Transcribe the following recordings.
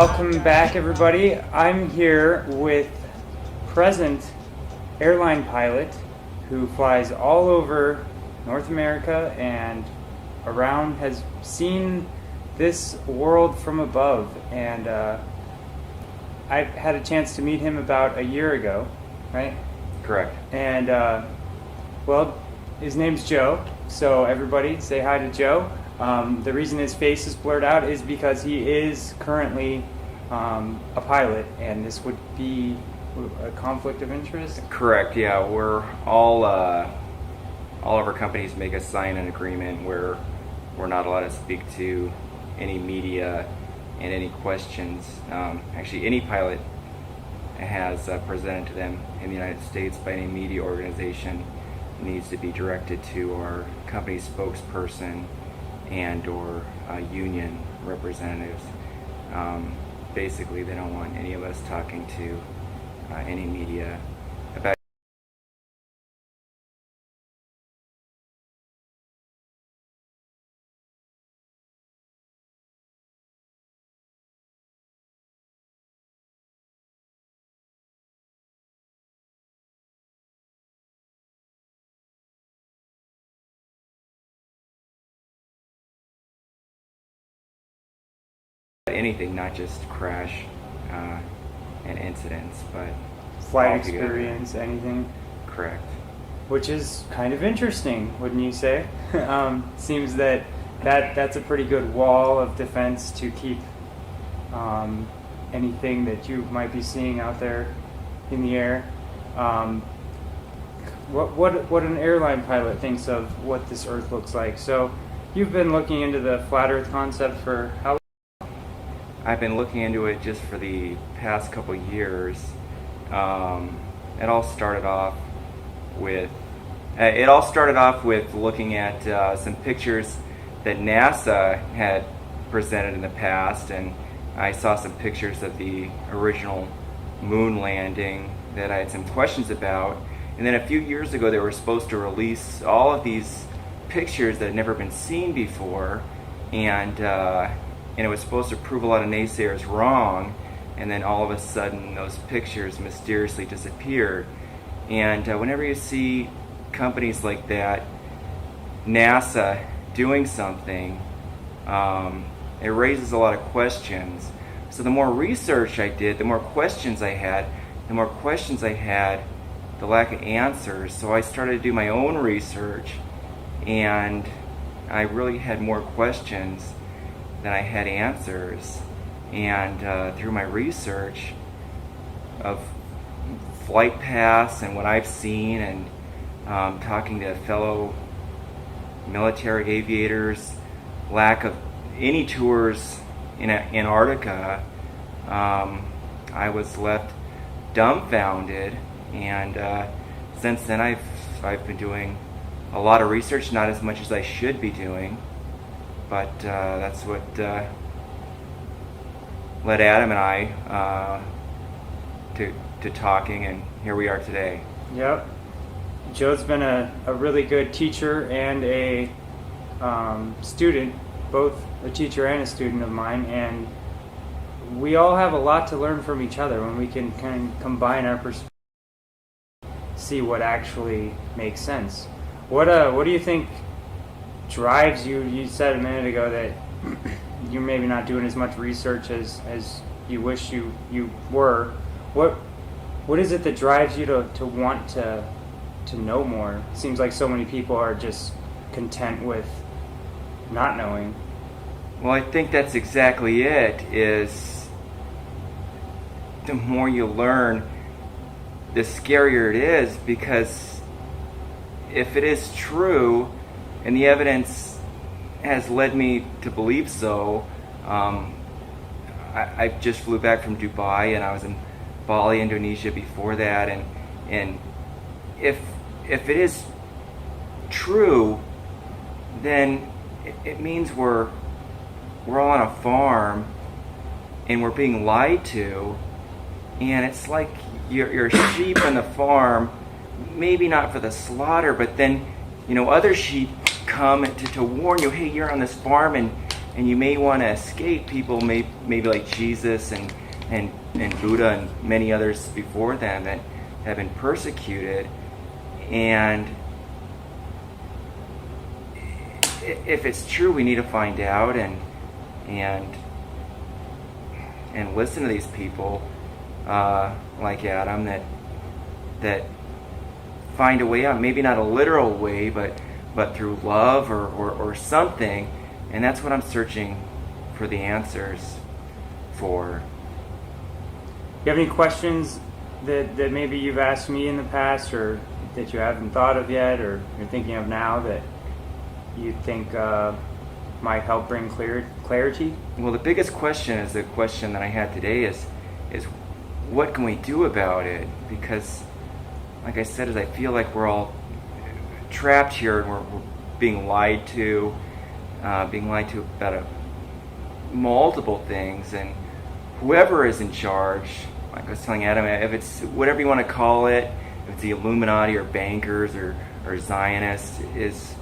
Welcome back, everybody. I'm here with present airline pilot who flies all over North America and around, has seen this world from above, and I had a chance to meet him about a year ago, right? Correct. And well, his name's Joe, so everybody say hi to Joe. The reason his face is blurred out is because he is currently a pilot, and this would be a conflict of interest. Correct. Yeah, we're all of our companies make us sign an agreement where we're not allowed to speak to any media and any questions. Actually, any pilot has presented to them in the United States by any media organization needs to be directed to our company spokesperson and or union representatives. Basically, they don't want any of us talking to any media about anything, not just crash and incidents, but Flight altogether. experience, anything. Correct. Which is kind of interesting, wouldn't you say? Seems that's a pretty good wall of defense to keep anything that you might be seeing out there in the air. What an airline pilot thinks of what this Earth looks like. So you've been looking into the flat Earth concept for how long? I've been looking into it just for the past couple years. It all started off with looking at some pictures that NASA had presented in the past, and I saw some pictures of the original moon landing that I had some questions about. And then a few years ago, they were supposed to release all of these pictures that had never been seen before, and it was supposed to prove a lot of naysayers wrong. And then all of a sudden, those pictures mysteriously disappeared. And whenever you see companies like that, NASA doing something, it raises a lot of questions. So the more research I did, the more questions I had. The more questions I had, the lack of answers. So I started to do my own research, and I really had more questions than I had answers. And through my research of flight paths and what I've seen, and talking to fellow military aviators, lack of any tours in Antarctica, I was left dumbfounded. And since then, I've been doing a lot of research, not as much as I should be doing, but that's what led Adam and I to talking, and here we are today. Yep. Joe's been a really good teacher and a student, both a teacher and a student of mine, and we all have a lot to learn from each other when we can kind of combine our perspectives, see what actually makes sense. What do you think drives you? You said a minute ago that you're maybe not doing as much research as you wish you were. What is it that drives you to want to know more? It seems like so many people are just content with not knowing. Well, I think that's exactly it, is the more you learn, the scarier it is, because if it is true, and the evidence has led me to believe so, I just flew back from Dubai, and I was in Bali, Indonesia before that, and if it is true, then it means we're all on a farm and we're being lied to, and it's like you're a sheep on the farm, maybe not for the slaughter, but then other sheep come to warn you, hey, you're on this farm and and you may want to escape people, maybe like Jesus and Buddha and many others before them that have been persecuted. And if it's true, we need to find out and listen to these people like Adam that find a way out. Maybe not a literal way, but through love or something. And that's what I'm searching for the answers for. You have any questions that maybe you've asked me in the past, or that you haven't thought of yet, or you're thinking of now that you think might help bring clarity? Well, the biggest question is the question that I had today is what can we do about it? Because, like I said, I feel like we're all trapped here and we're being lied to about multiple things, and whoever is in charge, like I was telling Adam, if it's whatever you want to call it, if it's the Illuminati or bankers or Zionists, is,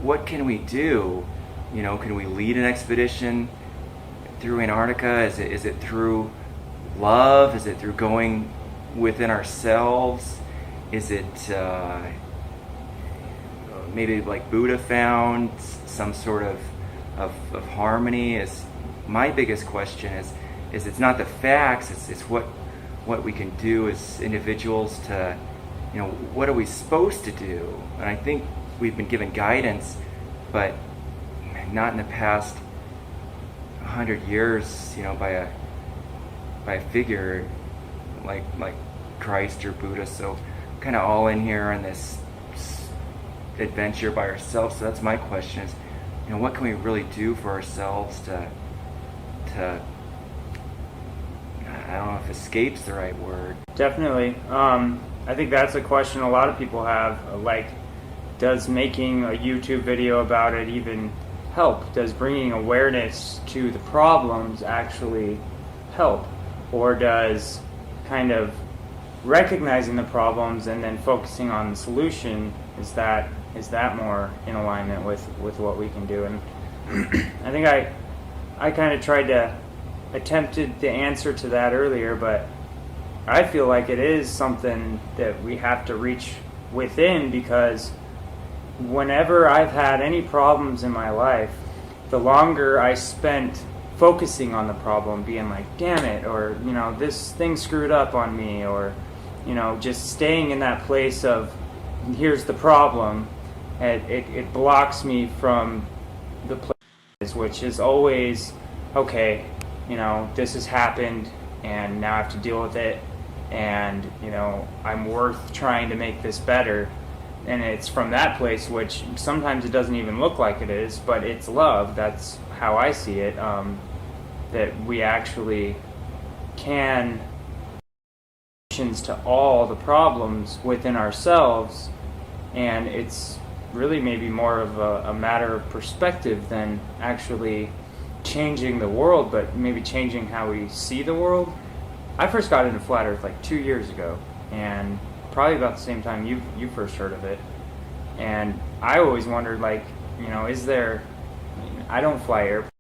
what can we do? Can we lead an expedition through Antarctica? Is it through love? Is it through going within ourselves? Is it maybe like Buddha found some sort of harmony? Is my biggest question is it's not the facts, it's what we can do as individuals to, what are we supposed to do? And I think we've been given guidance, but not in the past 100 years, by a figure like Christ or Buddha. So kind of all in here on this adventure by ourselves. So that's my question is, what can we really do for ourselves to I don't know if escape's the right word. Definitely. I think that's a question a lot of people have. Like, does making a YouTube video about it even help? Does bringing awareness to the problems actually help? Or does kind of recognizing the problems and then focusing on the solution, is that more in alignment with what we can do? And I think I kind of tried to attempted the answer to that earlier, but I feel like it is something that we have to reach within, because whenever I've had any problems in my life, the longer I spent focusing on the problem, being like, damn it, or, this thing screwed up on me, or, just staying in that place of, here's the problem, it blocks me from the place, which is always, okay, this has happened, and now I have to deal with it, and, I'm worth trying to make this better. And it's from that place, which sometimes it doesn't even look like it is, but it's love. That's how I see it, that we actually can solutions to all the problems within ourselves, and it's really maybe more of a matter of perspective than actually changing the world, but maybe changing how we see the world. I first got into Flat Earth like 2 years ago, and probably about the same time you first heard of it. And I always wondered, like, is there, I don't fly airplanes,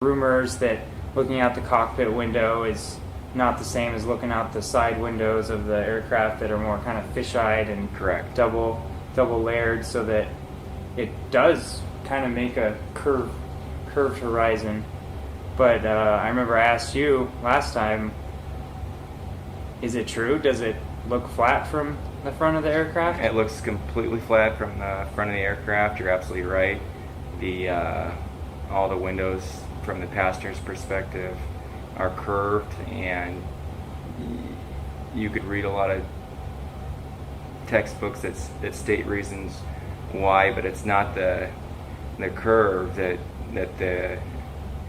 rumors that looking out the cockpit window is not the same as looking out the side windows of the aircraft that are more kind of fish-eyed and Correct. double layered, so that it does kind of make a curved horizon. But I remember I asked you last time, is it true? Does it look flat from the front of the aircraft? It looks completely flat from the front of the aircraft. You're absolutely right. All the windows from the passenger's perspective are curved, and you could read a lot of textbooks that state reasons why, but it's not the curve that the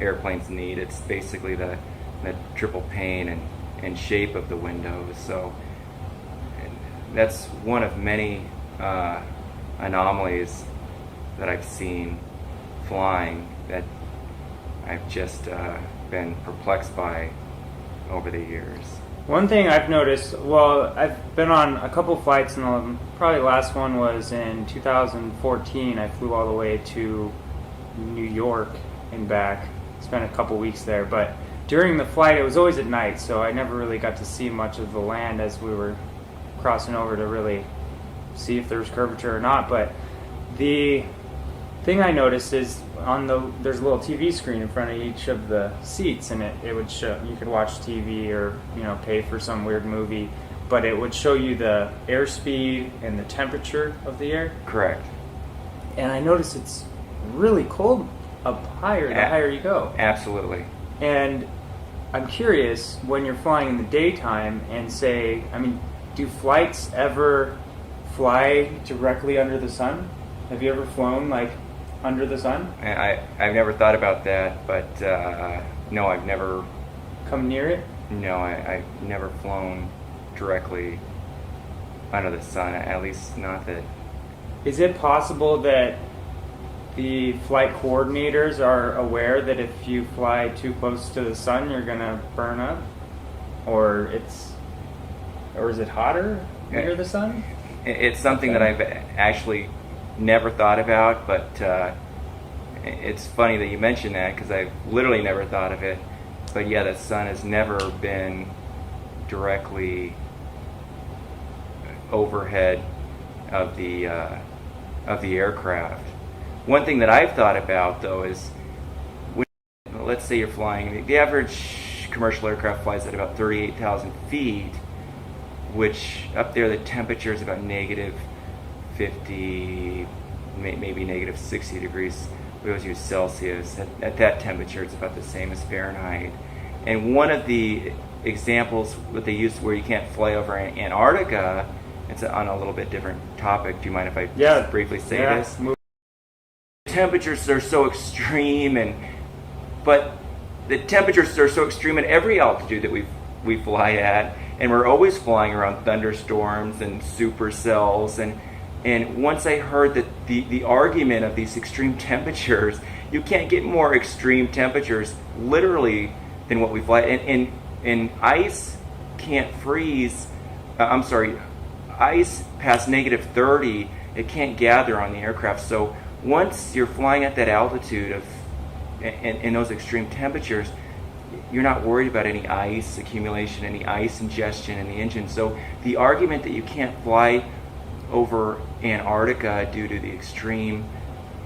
airplanes need. It's basically the triple pane and shape of the windows. So that's one of many anomalies that I've seen flying that I've just been perplexed by over the years. One thing I've noticed, well, I've been on a couple flights, and probably the last one was in 2014. I flew all the way to New York and back. Spent a couple weeks there, but during the flight, it was always at night, so I never really got to see much of the land as we were crossing over to really see if there was curvature or not. But the thing I noticed is there's a little TV screen in front of each of the seats, and it would show, you could watch TV or pay for some weird movie, but it would show you the airspeed and the temperature of the air. Correct. And I noticed it's really cold up higher the higher you go. Absolutely. And I'm curious, when you're flying in the daytime and do flights ever fly directly under the sun? Have you ever flown like under the sun? I've never thought about that, but no, I've never come near it. No, I've never flown directly under the sun. At least not that. Is it possible that the flight coordinators are aware that if you fly too close to the sun, you're gonna burn up, or is it hotter near the sun? It's something that I've actually never thought about, but it's funny that you mentioned that because I've literally never thought of it. But yeah, the sun has never been directly overhead of the aircraft. One thing that I've thought about though is, let's say you're flying, the average commercial aircraft flies at about 38,000 feet, which up there the temperature is about negative 50, maybe negative 60 degrees. We always use Celsius. At that temperature, it's about the same as Fahrenheit. And one of the examples that they use where you can't fly over Antarctica, it's on a little bit different topic. Do you mind if I just briefly say this? Temperatures are so extreme, but the temperatures are so extreme at every altitude that we fly at, and we're always flying around thunderstorms and supercells. And once I heard that the argument of these extreme temperatures, you can't get more extreme temperatures literally than what we fly. And ice can't freeze. Ice past negative 30, it can't gather on the aircraft. So once you're flying at that altitude in those extreme temperatures, you're not worried about any ice accumulation, any ice ingestion in the engine. So the argument that you can't fly over Antarctica due to the extreme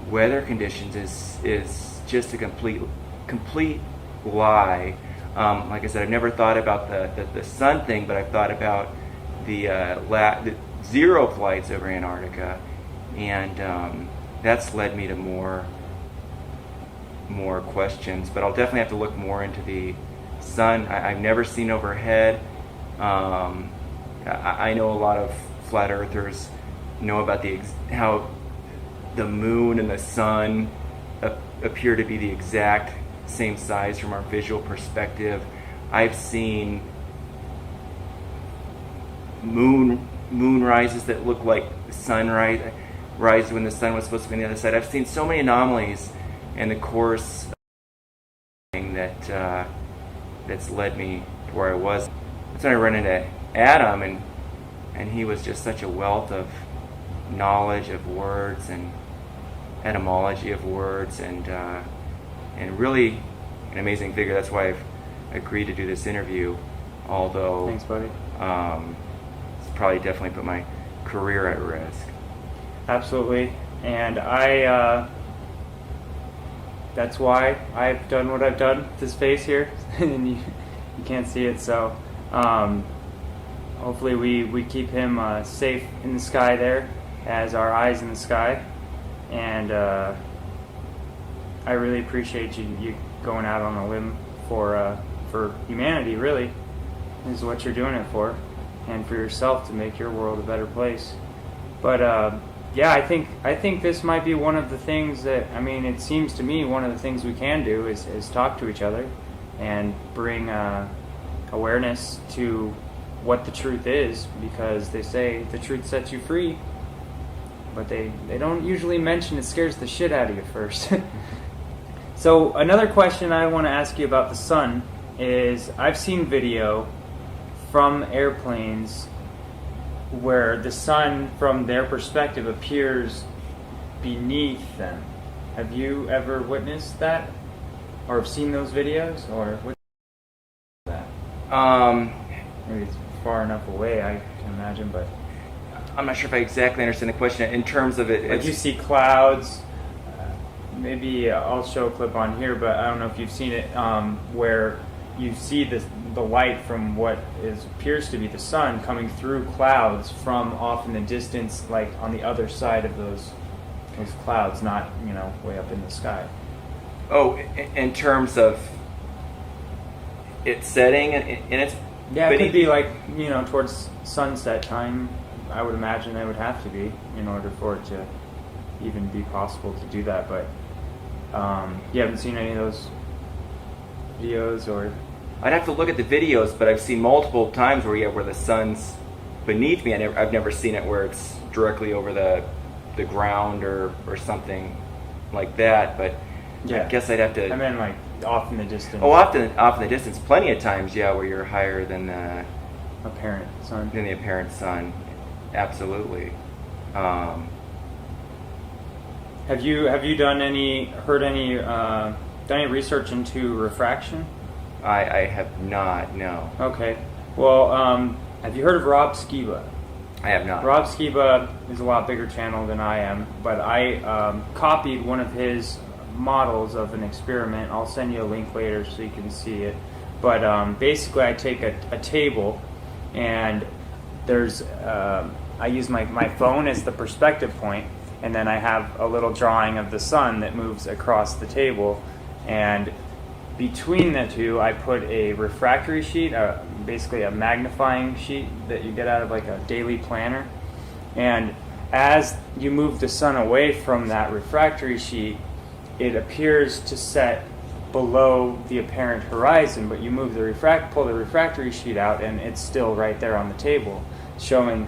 weather conditions is just a complete lie. Like I said, I've never thought about the sun thing, but I've thought about the zero flights over Antarctica, and that's led me to more questions. But I'll definitely have to look more into the sun. I've never seen overhead. I know a lot of flat earthers know about how the moon and the sun appear to be the exact same size from our visual perspective. I've seen moon rises that look like sunrise when the sun was supposed to be on the other side. I've seen so many anomalies in the course that's led me to where I was. That's when I run into Adam, and he was just such a wealth of knowledge of words and etymology of words, and really an amazing figure. That's why I've agreed to do this interview, although thanks, buddy. It's probably definitely put my career at risk. Absolutely. And that's why I've done what I've done with this face here. And you can't see it, so hopefully we keep him safe in the sky there as our eyes in the sky. And I really appreciate you going out on a limb for humanity, really, is what you're doing it for, and for yourself to make your world a better place. But yeah, I think this might be one of the things that, it seems to me one of the things we can do is talk to each other and bring awareness to what the truth is, because they say the truth sets you free, but they don't usually mention it scares the shit out of you first. So another question I want to ask you about the sun is, I've seen video from airplanes where the sun, from their perspective, appears beneath them. Have you ever witnessed that, or have seen those videos, or what's that? Maybe it's far enough away, I can imagine, but I'm not sure if I exactly understand the question in terms of it. like you see clouds. Maybe I'll show a clip on here, but I don't know if you've seen it, where you see the light from what appears to be the sun coming through clouds from off in the distance, like on the other side of those clouds, not way up in the sky. Oh, in terms of it setting and it's Yeah, it could be like towards sunset time. I would imagine it would have to be in order for it to even be possible to do that. But you haven't seen any of those videos, or I'd have to look at the videos, but I've seen multiple times where the sun's beneath me. I've never seen it where it's directly over the ground or something like that. But yeah, I guess I'd have to. I mean, like off in the distance. Oh, off in the distance, plenty of times, yeah, where you're higher than the apparent sun. Than the apparent sun, absolutely. Have you done any research into refraction? I have not, no. Okay. Well, have you heard of Rob Skiba? I have not. Rob Skiba is a lot bigger channel than I am, but I copied one of his models of an experiment. I'll send you a link later so you can see it. But basically, I take a table, and there's I use my phone as the perspective point, and then I have a little drawing of the sun that moves across the table, and between the two, I put a refractory sheet, basically a magnifying sheet that you get out of like a daily planner. And as you move the sun away from that refractory sheet, it appears to set below the apparent horizon, but you move pull the refractory sheet out, and it's still right there on the table, showing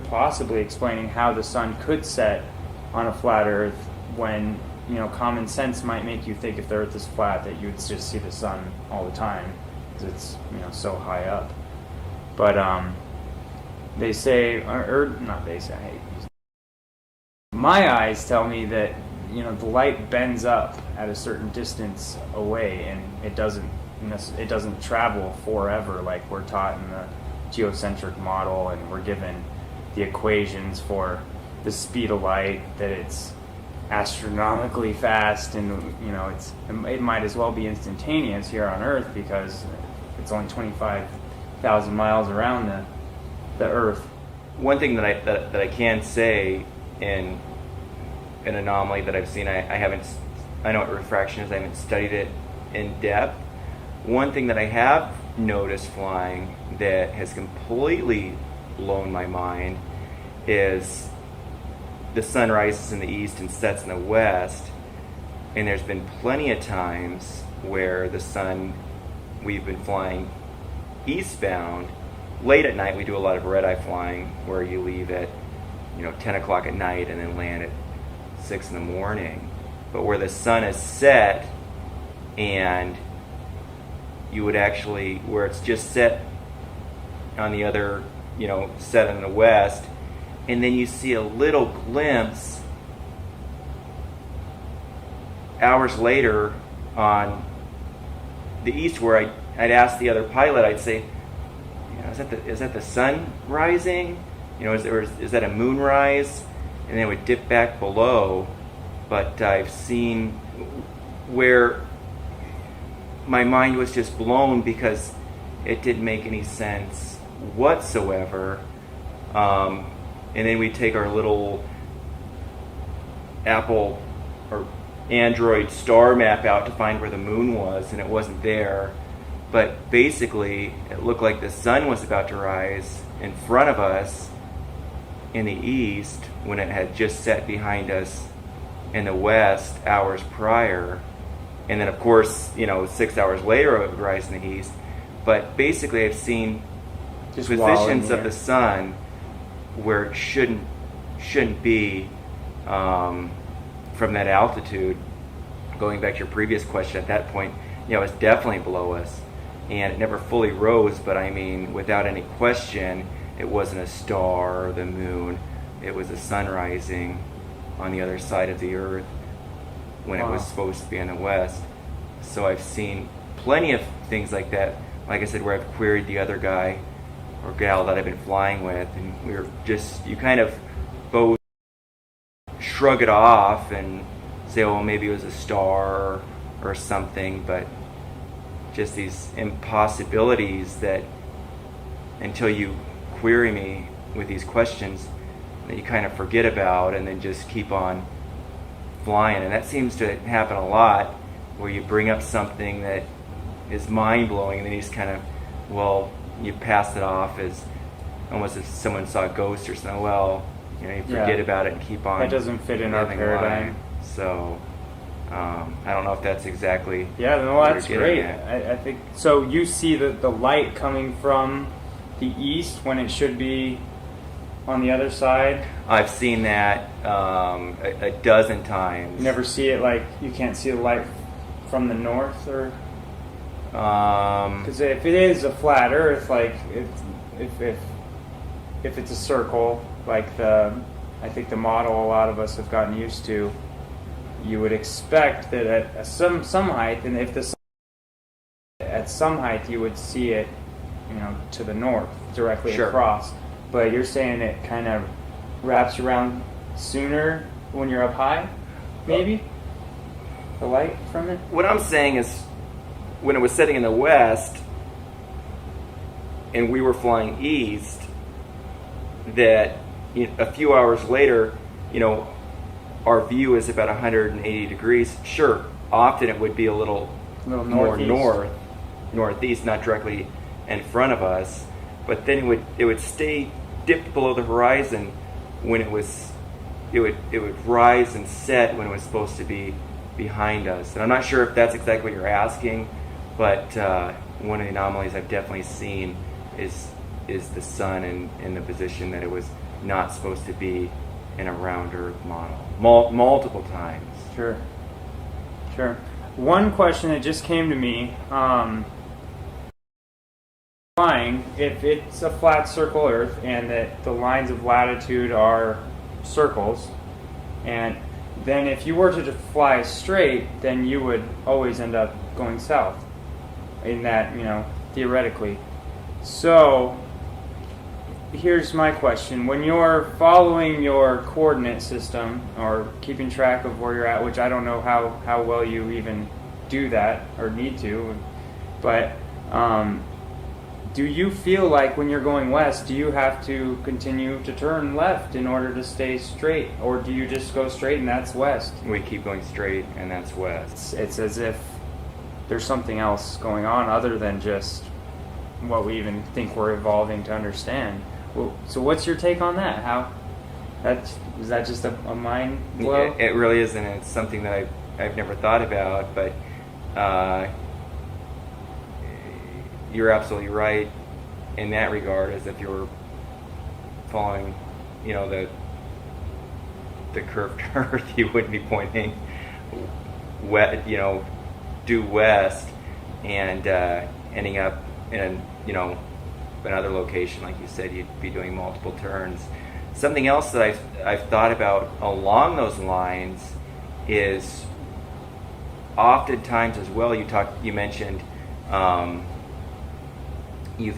possibly explaining how the sun could set on a flat Earth when common sense might make you think if the Earth is flat that you would just see the sun all the time because it's so high up. But they say, or not they say, my eyes tell me that the light bends up at a certain distance away, and it doesn't travel forever like we're taught in the geocentric model, and we're given the equations for the speed of light, that it's astronomically fast, and it might as well be instantaneous here on Earth because it's only 25,000 miles around the Earth. One thing that I can say in an anomaly that I've seen, I know what refraction is. I haven't studied it in depth. One thing that I have noticed flying that has completely blown my mind is the sun rises in the east and sets in the west, and there's been plenty of times where we've been flying eastbound late at night. We do a lot of red-eye flying where you leave at 10 o'clock at night and then land at 6 in the morning, but where the sun is set, and you would actually, where it's just set on the other, set in the west, and then you see a little glimpse hours later on the east, where I'd ask the other pilot, I'd say, is that the sun rising? Is that a moonrise? And then it would dip back below. But I've seen where my mind was just blown because it didn't make any sense whatsoever. And then we take our little Apple or Android star map out to find where the moon was, and it wasn't there. But basically, it looked like the sun was about to rise in front of us in the east when it had just set behind us in the west hours prior. And then, of course, 6 hours later, it would rise in the east. But basically, I've seen Just positions of the sun where it shouldn't be from that altitude. Going back to your previous question, at that point, it's definitely below us. and it never fully rose, but I mean, without any question, it wasn't a star or the moon. It was the sun rising on the other side of the earth when it was supposed to be in the west. So I've seen plenty of things like that. Like I said, where I've queried the other guy or gal that I've been flying with, and we were just, you kind of both shrug it off and say, oh, maybe it was a star or something, but just these impossibilities that until you query me with these questions that you kind of forget about and then just keep on flying. And that seems to happen a lot, where you bring up something that is mind-blowing and then you just kind of, well, you pass it off as almost if someone saw a ghost or something. Well, you know, you forget about it and keep on. That doesn't fit in our paradigm. Life. So I don't know if that's exactly. Yeah, no, that's great. I think so. You see the light coming from the east when it should be on the other side. I've seen that a dozen times. You never see it, like you can't see the light from the north, or because if it is a flat Earth, like if it's a circle, like I think the model a lot of us have gotten used to, you would expect that at some height, and if the sun at some height, you would see it, you know, to the north, directly across. But you're saying it kind of wraps around sooner when you're up high, maybe? The light from it? What I'm saying is, when it was setting in the west and we were flying east, that a few hours later, you know, our view is about 180 degrees. Sure, often it would be a little more northeast, not directly in front of us, but then it would stay dipped below the horizon when it would rise and set when it was supposed to be behind us. And I'm not sure if that's exactly what you're asking, but one of the anomalies I've definitely seen is the sun in the position that it was not supposed to be in a round Earth model, multiple times. Sure. One question that just came to me, flying, if it's a flat circle Earth and that the lines of latitude are circles, and then if you were to fly straight, then you would always end up going south, in that, you know, theoretically. So here's my question. When you're following your coordinate system or keeping track of where you're at, which I don't know how well you even do that or need to, but do you feel like when you're going west, do you have to continue to turn left in order to stay straight, or do you just go straight and that's west? We keep going straight and that's west. It's as if there's something else going on other than just what we even think we're evolving to understand. Well, so what's your take on that? Is that just a mind blow? It really is, and it's something that I've never thought about, but you're absolutely right in that regard, as if you were following, you know, the curved Earth, you wouldn't be pointing due west and ending up in another location. Like you said, you'd be doing multiple turns. Something else that I've thought about along those lines is oftentimes as well. You've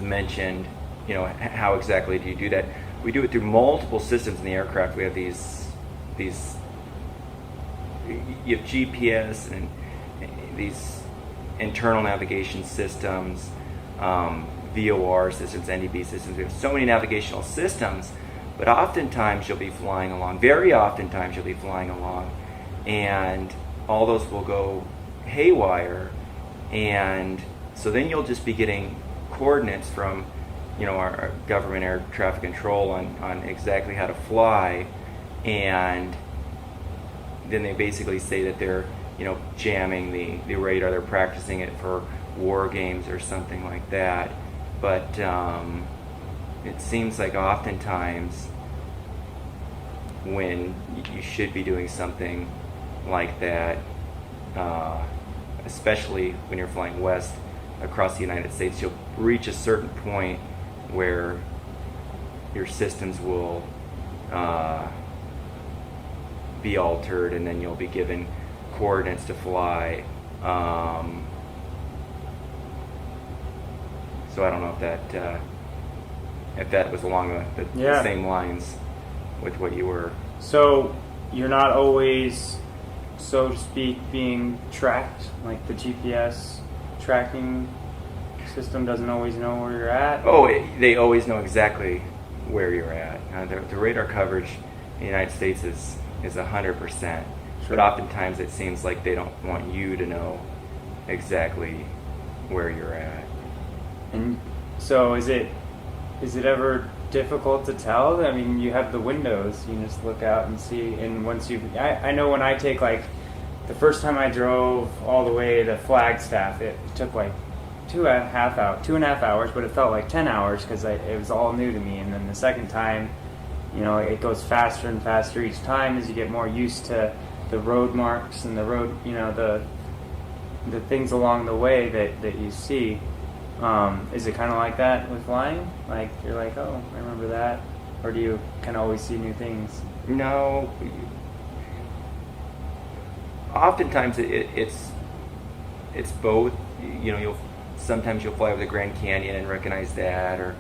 mentioned, you know, how exactly do you do that? We do it through multiple systems in the aircraft. We have these you have GPS and these internal navigation systems, VOR systems, NDB systems. We have so many navigational systems, but oftentimes you'll be flying along, very oftentimes you'll be flying along, and all those will go haywire, and so then you'll just be getting coordinates from, you know, our government air traffic control on exactly how to fly, and then they basically say that they're, you know, jamming the radar, they're practicing it for war games or something like that. But it seems like oftentimes when you should be doing something like that, especially when you're flying west across the United States, you'll reach a certain point where your systems will be altered, and then you'll be given coordinates to fly. So I don't know if that was along the same lines with what you were. So you're not always, so to speak, being tracked, like the GPS tracking system doesn't always know where you're at? Oh, they always know exactly where you're at. The radar coverage in the United States is 100%. Sure. But oftentimes it seems like they don't want you to know exactly where you're at. And so is it ever difficult to tell? I mean, you have the windows, you just look out and see, and once I know when I take, like, the first time I drove all the way to Flagstaff, it took like 2.5 hours, but it felt like 10 hours because it was all new to me. And then the second time, you know, it goes faster and faster each time as you get more used to the road marks and the road, you know, the things along the way that you see. Is it kind of like that with flying? Like, you're like, oh, I remember that? Or do you kind of always see new things? No. Oftentimes it's both. You know, sometimes you'll fly over the Grand Canyon and recognize that, or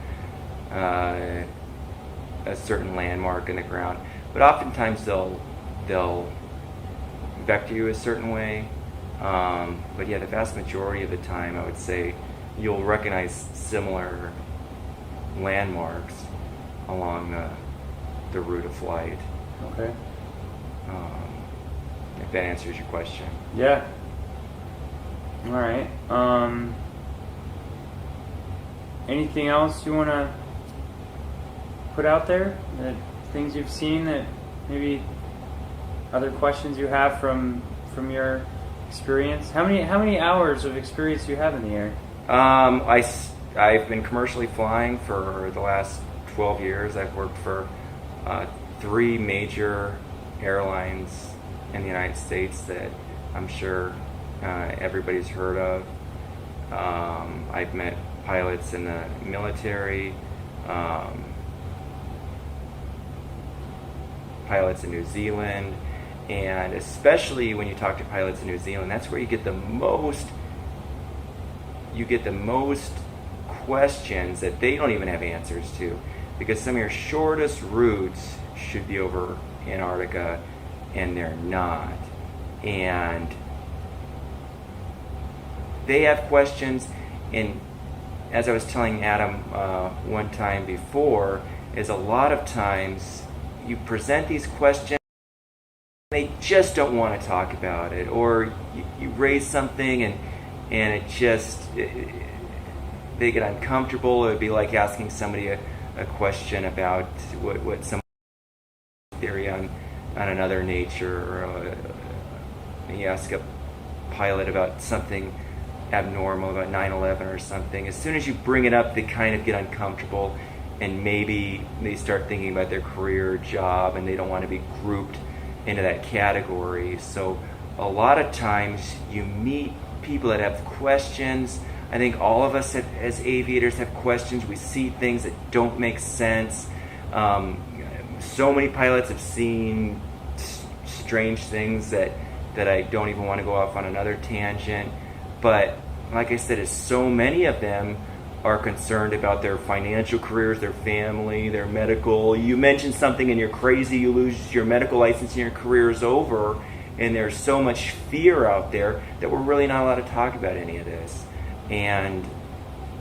a certain landmark in the ground. But oftentimes they'll vector you a certain way. But yeah, the vast majority of the time, I would say, you'll recognize similar landmarks along the route of flight. Okay. If that answers your question. Yeah. All right. Anything else you want to put out there? That things you've seen, that maybe other questions you have from your experience? How many hours of experience do you have in the air? I've been commercially flying for the last 12 years. I've worked for 3 major airlines in the United States that I'm sure everybody's heard of. I've met pilots in the military, pilots in New Zealand, and especially when you talk to pilots in New Zealand, that's where you get the most questions that they don't even have answers to, because some of your shortest routes should be over Antarctica and they're not, and they have questions. And as I was telling Adam one time before, is a lot of times you present these questions, they just don't want to talk about it, or you raise something and it just they get uncomfortable. It would be like asking somebody a question about what some theory on another nature, or you ask a pilot about something abnormal about 9/11 or something. As soon as you bring it up, they kind of get uncomfortable, and maybe they start thinking about their career or job, and they don't want to be grouped into that category. So a lot of times you meet people that have questions. I think all of us as aviators have questions. We see things that don't make sense. So many pilots have seen strange things that I don't even want to go off on another tangent. But like I said, so many of them are concerned about their financial careers, their family, their medical. You mention something and you're crazy, you lose your medical license and your career is over. And there's so much fear out there that we're really not allowed to talk about any of this. And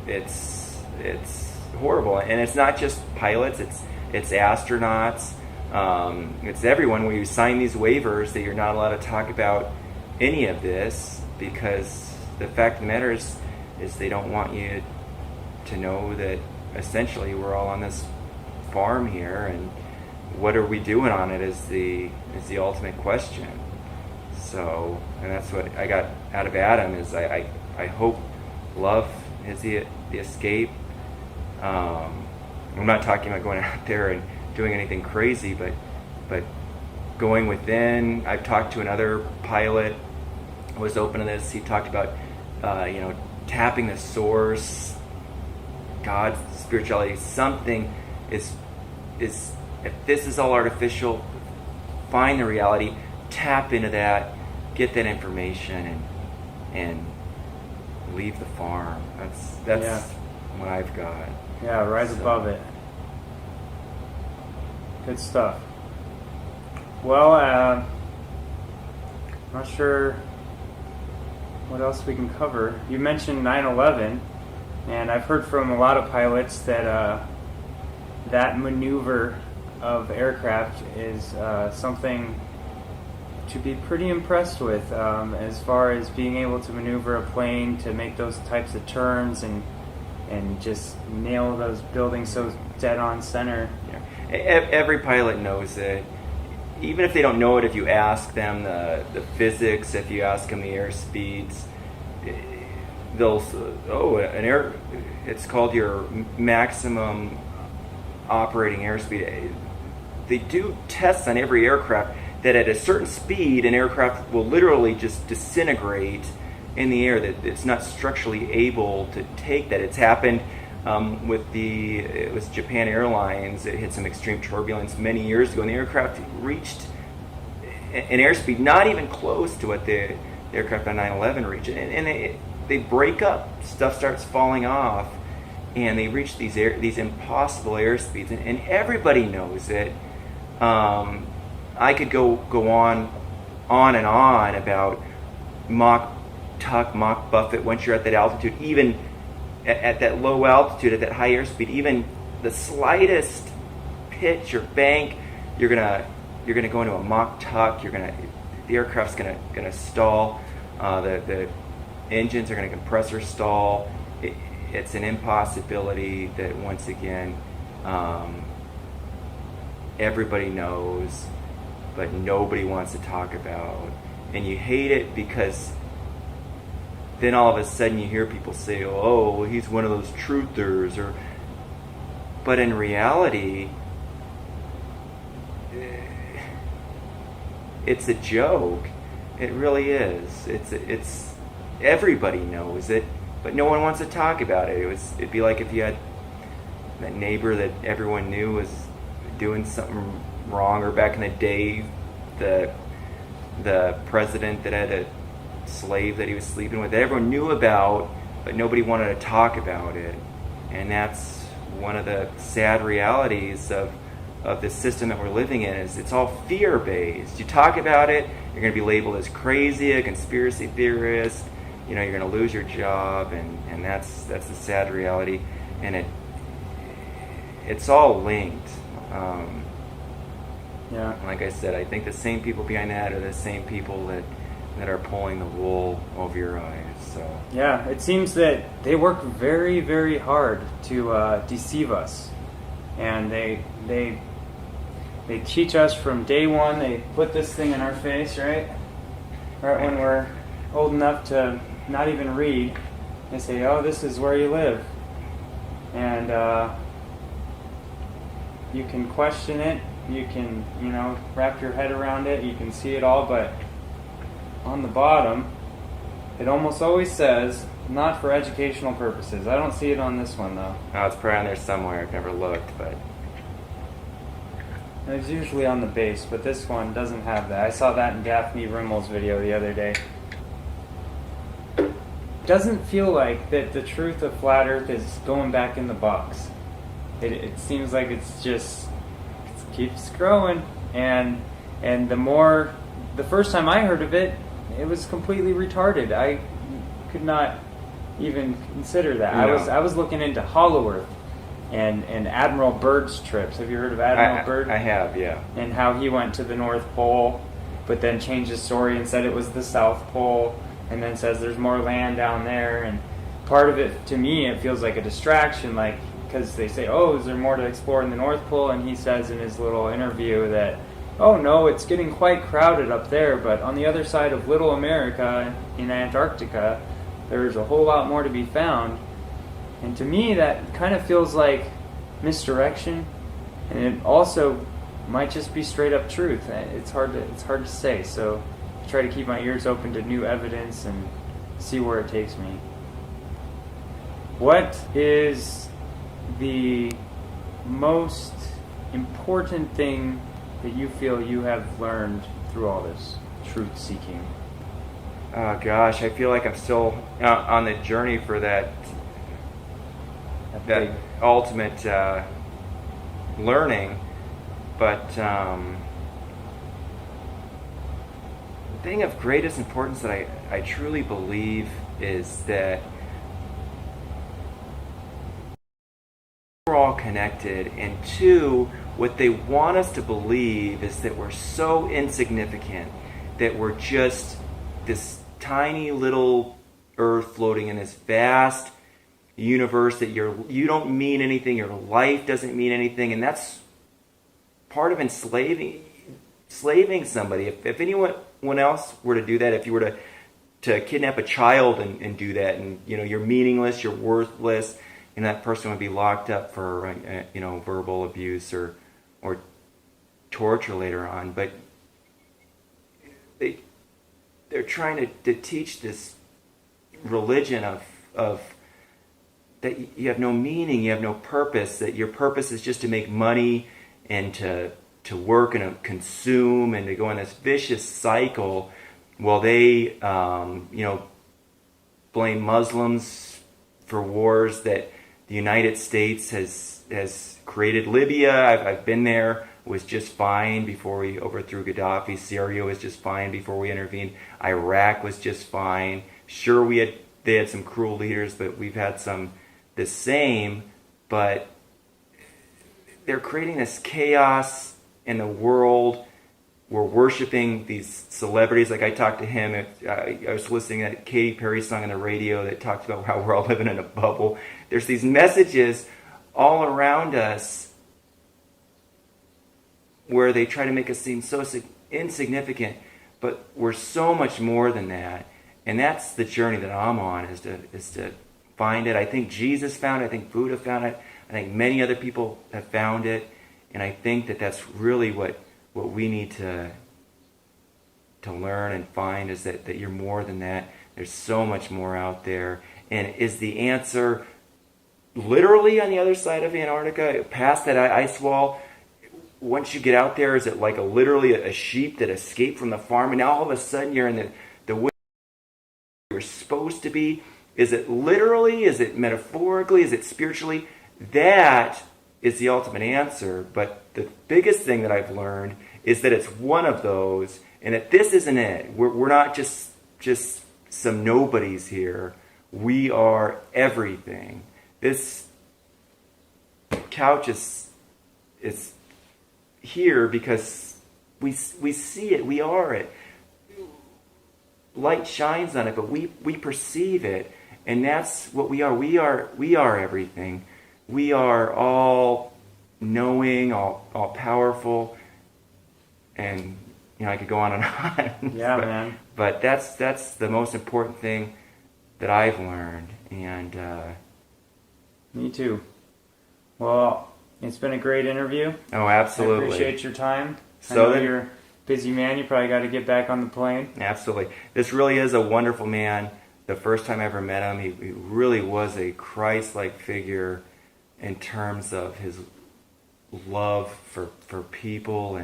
it's horrible. And it's not just pilots, it's astronauts, it's everyone, where you sign these waivers that you're not allowed to talk about any of this, because the fact of the matter is they don't want you to know that essentially we're all on this farm here, and what are we doing on it is the ultimate question. So, and that's what I got out of Adam, is I hope love is the escape. I'm not talking about going out there and doing anything crazy, but going within. I've talked to another pilot who was open to this. He talked about tapping the source, God, spirituality, something is if this is all artificial, find the reality, tap into that, get that information, and leave the farm. That's what I've got. Yeah, rise above it. Good stuff. Well, not sure what else we can cover. You mentioned 9/11, and I've heard from a lot of pilots that that maneuver of aircraft is something to be pretty impressed with, as far as being able to maneuver a plane to make those types of turns and just nail those buildings so dead on center. Yeah. Every pilot knows it. Even if they don't know it, if you ask them the physics, if you ask them the air speeds, they'll it's called your maximum operating airspeed. They do tests on every aircraft that at a certain speed an aircraft will literally just disintegrate in the air, that it's not structurally able to take that. It's happened with it was Japan Airlines. It hit some extreme turbulence many years ago, and the aircraft reached an airspeed not even close to what the aircraft on 9/11 reached, and they break up. Stuff starts falling off, and they reach these impossible airspeeds, and everybody knows it. I could go on and on about Mach tuck, Mach buffet. Once you're at that altitude, even at that low altitude, at that high airspeed, even the slightest pitch or bank, you're gonna go into a Mach tuck. The aircraft's gonna stall. The engines are gonna compressor stall. It's an impossibility that, once again, everybody knows, but nobody wants to talk about. And you hate it because then all of a sudden you hear people say, "Oh, he's one of those truthers," but in reality, it's a joke. It really is. It's everybody knows it, but no one wants to talk about it. It'd be like if you had that neighbor that everyone knew was doing something wrong, or back in the day, the president that had a slave that he was sleeping with, that everyone knew about, but nobody wanted to talk about it. And that's one of the sad realities of this system that we're living in, is it's all fear-based. You talk about it, you're going to be labeled as crazy, a conspiracy theorist, you're going to lose your job, and that's the sad reality. And it's all linked. Like I said, I think the same people behind that are the same people that are pulling the wool over your eyes. So yeah, it seems that they work very, very hard to deceive us, and they teach us from day one. They put this thing in our face, right when we're old enough to not even read. They say, "Oh, this is where you live," and you can question it. You can, wrap your head around it. You can see it all, but on the bottom, it almost always says, "Not for educational purposes." I don't see it on this one, though. Oh, it's probably on there somewhere. I've never looked, but it's usually on the base, but this one doesn't have that. I saw that in Daphne Rimmel's video the other day. It doesn't feel like that the truth of flat Earth is going back in the box. It seems like it keeps growing, and the first time I heard of it, it was completely retarded. I could not even consider that. No. I was looking into Hollow Earth and Admiral Byrd's trips. Have you heard of Admiral Byrd? I have, yeah. And how he went to the North Pole, but then changed his story and said it was the South Pole, and then says there's more land down there. And part of it, to me, it feels like a distraction, because they say, "Oh, is there more to explore in the North Pole?" And he says in his little interview that, "Oh no, it's getting quite crowded up there, but on the other side of Little America in Antarctica, there's a whole lot more to be found." And to me, that kind of feels like misdirection, and it also might just be straight up truth. It's hard to say. So I try to keep my ears open to new evidence and see where it takes me. What is the most important thing that you feel you have learned through all this truth seeking? Oh gosh, I feel like I'm still on the journey for that Big. ultimate learning. But the thing of greatest importance that I truly believe is that we're all connected, and two, what they want us to believe is that we're so insignificant, that we're just this tiny little earth floating in this vast universe, that you don't mean anything, your life doesn't mean anything, and that's part of enslaving somebody. If anyone else were to do that, if you were to kidnap a child and do that, and you're meaningless, you're worthless, that person would be locked up for verbal abuse or torture later on. But they're trying to teach this religion of that you have no meaning, you have no purpose, that your purpose is just to make money and to work and to consume and to go in this vicious cycle. While they blame Muslims for wars that the United States has created. Libya, I've been there, was just fine before we overthrew Gaddafi. Syria was just fine before we intervened. Iraq was just fine. Sure, they had some cruel leaders, but we've had some the same. But they're creating this chaos in the world. We're worshiping these celebrities. Like I talked to him, I was listening to that Katy Perry song on the radio that talks about how we're all living in a bubble. There's these messages all around us where they try to make us seem so insignificant, but we're so much more than that. And that's the journey that I'm on, is to find it. I think Jesus found it. I think Buddha found it. I think many other people have found it. And I think that that's really what we need to learn and find, is that you're more than that. There's so much more out there. And is the answer literally on the other side of Antarctica, past that ice wall? Once you get out there, is it like literally a sheep that escaped from the farm, and now all of a sudden you're in the way you're supposed to be? Is it literally? Is it metaphorically? Is it spiritually? That is the ultimate answer. But the biggest thing that I've learned is that it's one of those, and that this isn't it. We're not just some nobodies here. We are everything. This couch is here because we see it. We are it. Light shines on it, but we perceive it, and that's what we are. We are everything. We are all knowing, all powerful, and I could go on and on. Yeah, man. But that's the most important thing that I've learned, and Me too. Well, it's been a great interview. oh, absolutely. I appreciate your time. So I know you're a busy man. You probably got to get back on the plane. Absolutely. This really is a wonderful man. The first time I ever met him, he really was a Christ-like figure in terms of his love for people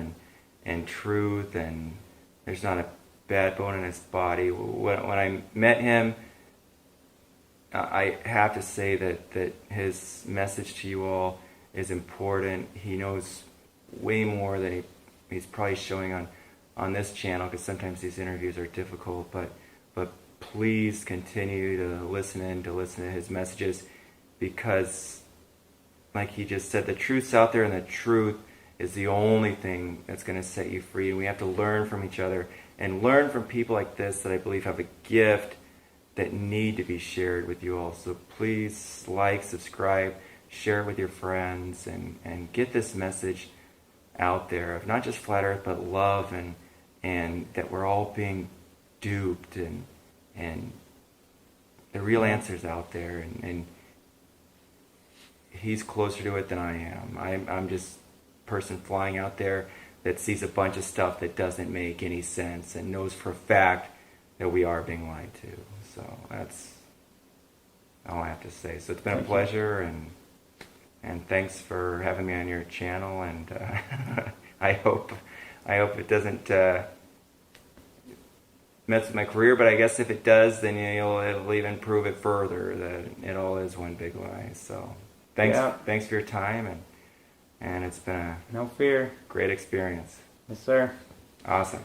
and truth, and there's not a bad bone in his body. When I met him, I have to say that his message to you all is important. He knows way more than he's probably showing on this channel, because sometimes these interviews are difficult, but please continue to listen to his messages, because like he just said, the truth's out there, and the truth is the only thing that's going to set you free. And we have to learn from each other and learn from people like this that I believe have a gift that need to be shared with you all. So please like, subscribe, share it with your friends, and get this message out there of not just flat earth, but love, and that we're all being duped, and the real answer's out there, and he's closer to it than I am. I'm just a person flying out there that sees a bunch of stuff that doesn't make any sense, and knows for a fact that we are being lied to. So all I have to say. So it's been a pleasure, and thanks for having me on your channel. And I hope it doesn't mess with my career, but I guess if it does, then it'll even prove it further that it all is one big lie. So thanks for your time, and it's been a No fear. great experience. Yes, sir. Awesome.